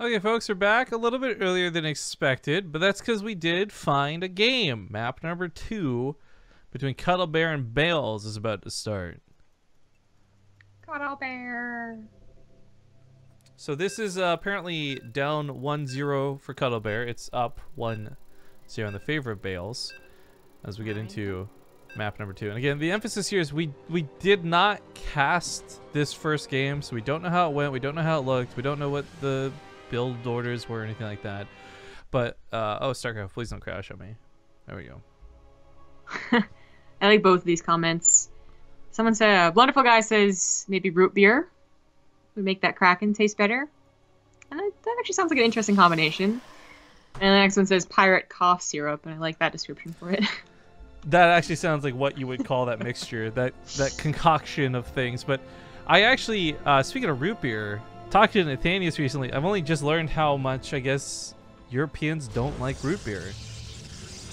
Okay, folks, we're back a little bit earlier than expected, but that's because we did find a game. Map number 2 between Cuddlebear and Bales is about to start. Cuddlebear. So this is apparently down 1-0 for Cuddlebear. It's up 1-0 in the favor of Bales as we get into map number 2. And again, the emphasis here is we did not cast this first game, so we don't know how it went. We don't know how it looked. We don't know what the build orders were or anything like that. But oh, StarCraft, please don't crash on me. There we go. I like both of these comments. Someone said, a wonderful guy says maybe root beer would make that Kraken taste better. And that actually sounds like an interesting combination. And the next one says pirate cough syrup, and I like that description for it. That actually sounds like what you would call that mixture, that concoction of things. But I actually, speaking of root beer, talked to Nathanius recently. I've only just learned how much, I guess, Europeans don't like root beer.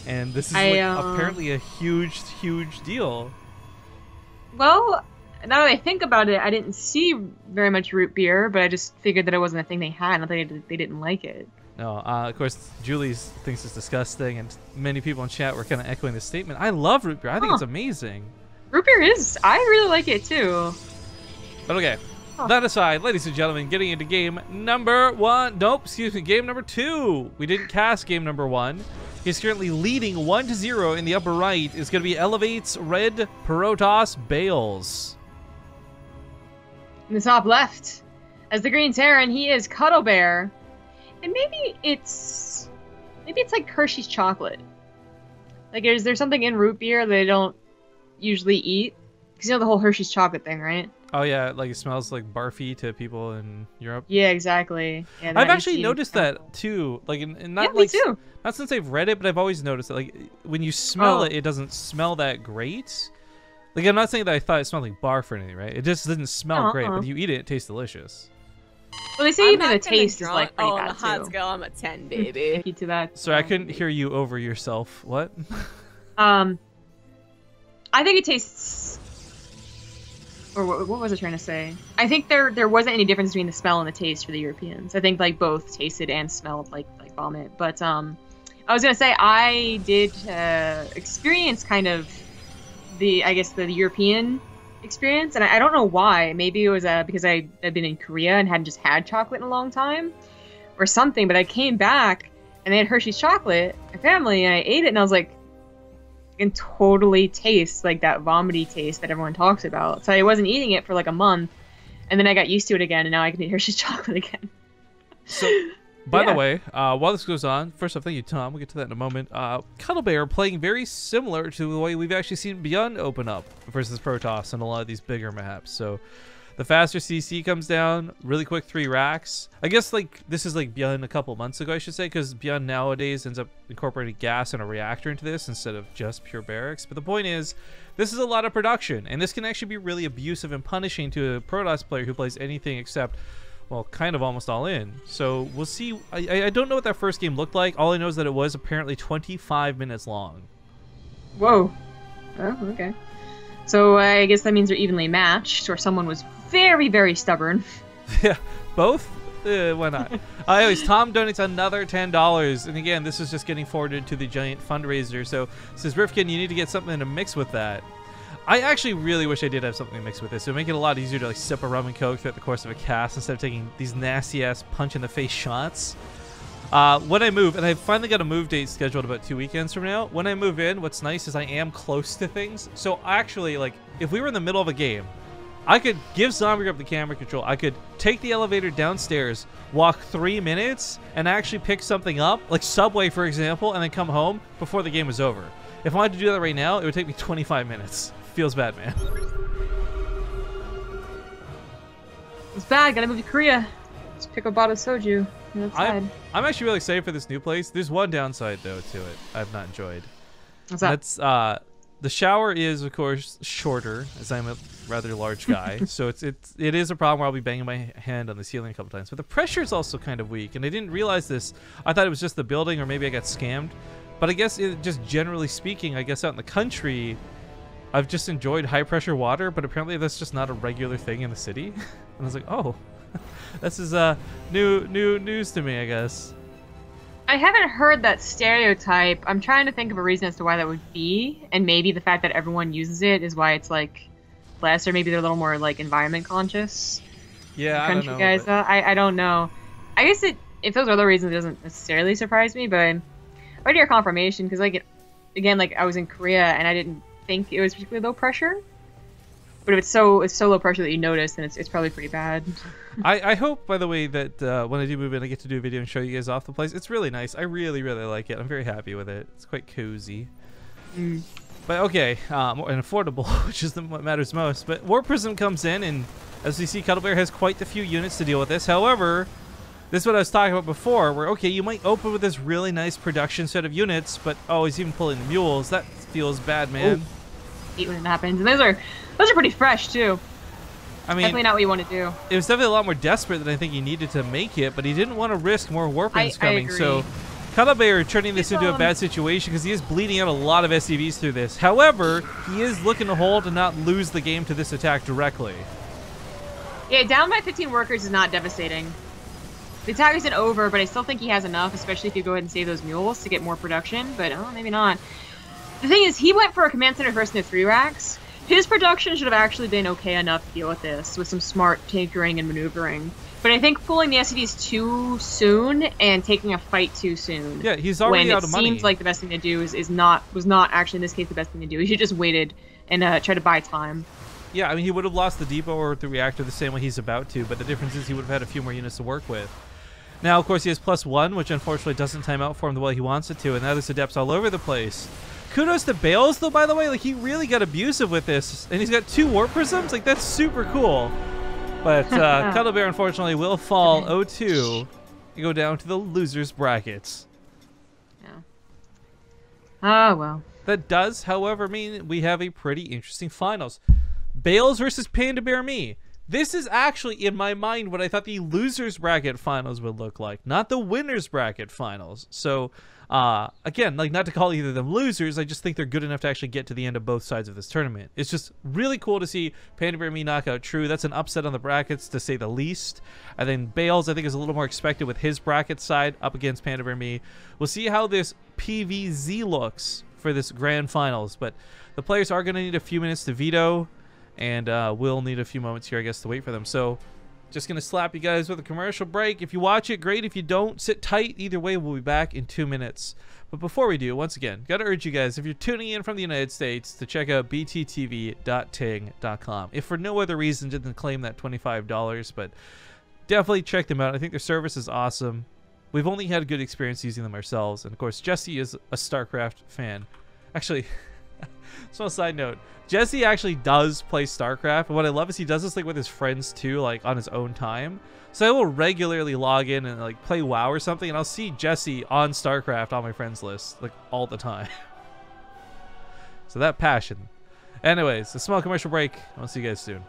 And this is apparently a huge, huge deal. Well, now that I think about it, I didn't see very much root beer, but I just figured that it wasn't a thing they had. I thought they didn't like it. No, of course, Julie thinks it's disgusting, and many people in chat were kind of echoing this statement. I love root beer. I think it's amazing. Root beer is. I really like it, too. But okay, that aside, ladies and gentlemen, getting into game number 1. Nope, excuse me, game number 2. We didn't cast game number 1. He's currently leading 1-0 in the upper right. Is going to be Elevates, Red, Protoss, Bales. In the top left, as the Green Terran, he is Cuddlebear. And maybe it's like Hershey's chocolate. Like, is there something in root beer they don't usually eat? Because you know the whole Hershey's chocolate thing, right? Oh yeah, like it smells like barfy to people in Europe. Yeah, exactly. Yeah, I've actually noticed that too. Like, and not me too. Not since I've read it, but I've always noticed it. Like, when you smell it, it doesn't smell that great. Like, I'm not saying that I thought it smelled like barf or anything, right? It just didn't smell great, but you eat it, it tastes delicious. Well, they say even the taste is like pretty bad too. On the hot scale, I'm a 10, baby. To that. Sorry, I couldn't hear you over yourself. What? I think it tastes. Or what was I trying to say? I think there wasn't any difference between the smell and the taste for the Europeans. I think like both tasted and smelled like vomit. But I was gonna say I did experience kind of the European experience, and I don't know why. Maybe it was because I'd been in Korea and hadn't just had chocolate in a long time or something, but I came back and they had Hershey's chocolate, my family, and I ate it and I was like, I can totally taste like that vomity taste that everyone talks about. So I wasn't eating it for like a month, and then I got used to it again, and now I can eat Hershey's chocolate again. So by the way, while this goes on, first off, thank you, Tom. We'll get to that in a moment. Cuddlebear playing very similar to the way we've actually seen Beyond open up versus Protoss and a lot of these bigger maps. So the faster CC comes down, really quick 3 racks. I guess like this is like Beyond a couple months ago, I should say, because Beyond nowadays ends up incorporating gas and a reactor into this instead of just pure barracks. But the point is, this is a lot of production, and this can actually be really abusive and punishing to a Protoss player who plays anything except, well, kind of almost all in. So we'll see. I don't know what that first game looked like. All I know is that it was apparently 25 minutes long. Whoa. Oh, okay. So I guess that means they're evenly matched, or someone was very, very stubborn. Yeah, both? Why not? Anyways, Tom donates another $10. And again, this is just getting forwarded to the giant fundraiser. So says, Rifkin, you need to get something to mix with that. I actually really wish I did have something to mix with this. It would make it a lot easier to like sip a rum and coke throughout the course of a cast instead of taking these nasty-ass punch-in-the-face shots. When I move, and I finally got a move date scheduled about 2 weekends from now. When I move in, what's nice is I am close to things. So actually, like, if we were in the middle of a game, I could give Zombie up the camera control. I could take the elevator downstairs, walk 3 minutes, and actually pick something up, like Subway, for example, and then come home before the game was over. If I wanted to do that right now, it would take me 25 minutes. Feels bad, man. It's bad. Gotta move to Korea. Let's pick a bottle of soju. I'm actually really excited for this new place. There's one downside though to it I've not enjoyed. What's that? That's the shower is of course shorter, as I'm a rather large guy. So it is a problem where I'll be banging my hand on the ceiling a couple times. But the pressure is also kind of weak, and I didn't realize this. I thought it was just the building, or maybe I got scammed. But I guess just generally speaking, I guess out in the country, I've just enjoyed high pressure water, but apparently that's just not a regular thing in the city. And I was like, oh, This is new news to me, I guess. I haven't heard that stereotype. I'm trying to think of a reason as to why that would be, and maybe the fact that everyone uses it is why it's like less, or maybe they're a little more like environment conscious. Yeah, I don't know. Guys, but... I don't know. I guess if those are other reasons, it doesn't necessarily surprise me, but I would hear confirmation because like again, like I was in Korea and I didn't think it was particularly low pressure. But if it's so low pressure that you notice, then it's probably pretty bad. I hope, by the way, that when I do move in, I get to do a video and show you guys off the place. It's really nice. I really, really like it. I'm very happy with it. It's quite cozy. Mm. But okay, and affordable, which is what matters most. But War Prism comes in, and as we see, Cuddlebear has quite a few units to deal with this. However, this is what I was talking about before, where, okay, you might open with this really nice production set of units, but, oh, he's even pulling the mules. That feels bad, man. Ooh. Hate when it happens. And those are pretty fresh, too. I mean, definitely not what you want to do. It was definitely a lot more desperate than I think he needed to make it, but he didn't want to risk more Warpings coming. I agree. So Cuddlebear turning this into a bad situation because he is bleeding out a lot of SCVs through this. However, he is looking to hold and not lose the game to this attack directly. Yeah, down by 15 workers is not devastating. The attack isn't over, but I still think he has enough, especially if you go ahead and save those mules to get more production, but oh, maybe not. The thing is, he went for a command center first in the 3 racks. His production should have actually been okay enough to deal with this, with some smart tinkering and maneuvering. But I think pulling the SCVs too soon and taking a fight too soon. Yeah, he's already out of money. When it seems like the best thing to do was not actually in this case the best thing to do. He should just waited and try to buy time. Yeah, I mean, he would have lost the depot or the reactor the same way he's about to, but the difference is he would have had a few more units to work with. Now, of course, he has +1, which unfortunately doesn't time out for him the way he wants it to, and now there's adepts all over the place. Kudos to Bales, though, by the way. Like, he really got abusive with this. And he's got 2 Warp Prisms. Like, that's super cool. But Cuddlebear, unfortunately, will fall 0-2 and go down to the loser's brackets. Yeah. Oh, well. That does, however, mean we have a pretty interesting finals. Bales versus Panda Bear Me. This is actually, in my mind, what I thought the loser's bracket finals would look like, not the winner's bracket finals. So, again, like, not to call either of them losers, I just think they're good enough to actually get to the end of both sides of this tournament. It's just really cool to see Panda Bear Me knock out True. That's an upset on the brackets, to say the least. And then Bales, I think, is a little more expected with his bracket side up against Panda Bear Me. We'll see how this PVZ looks for this grand finals, but the players are going to need a few minutes to veto. And we'll need a few moments here, I guess, to wait for them. So just going to slap you guys with a commercial break. If you watch it, great. If you don't, sit tight. Either way, we'll be back in 2 minutes. But before we do, once again, got to urge you guys, if you're tuning in from the United States, to check out bttv.ting.com. If for no other reason than to claim that $25, but definitely check them out. I think their service is awesome. We've only had a good experience using them ourselves. And, of course, Jesse is a StarCraft fan. Actually... Small side note, Jesse actually does play StarCraft, and what I love is he does this like with his friends too, like on his own time. So I will regularly log in and like play WoW or something, and I'll see Jesse on StarCraft on my friends list like all the time. So that passion. Anyways, a small commercial break. I'll see you guys soon.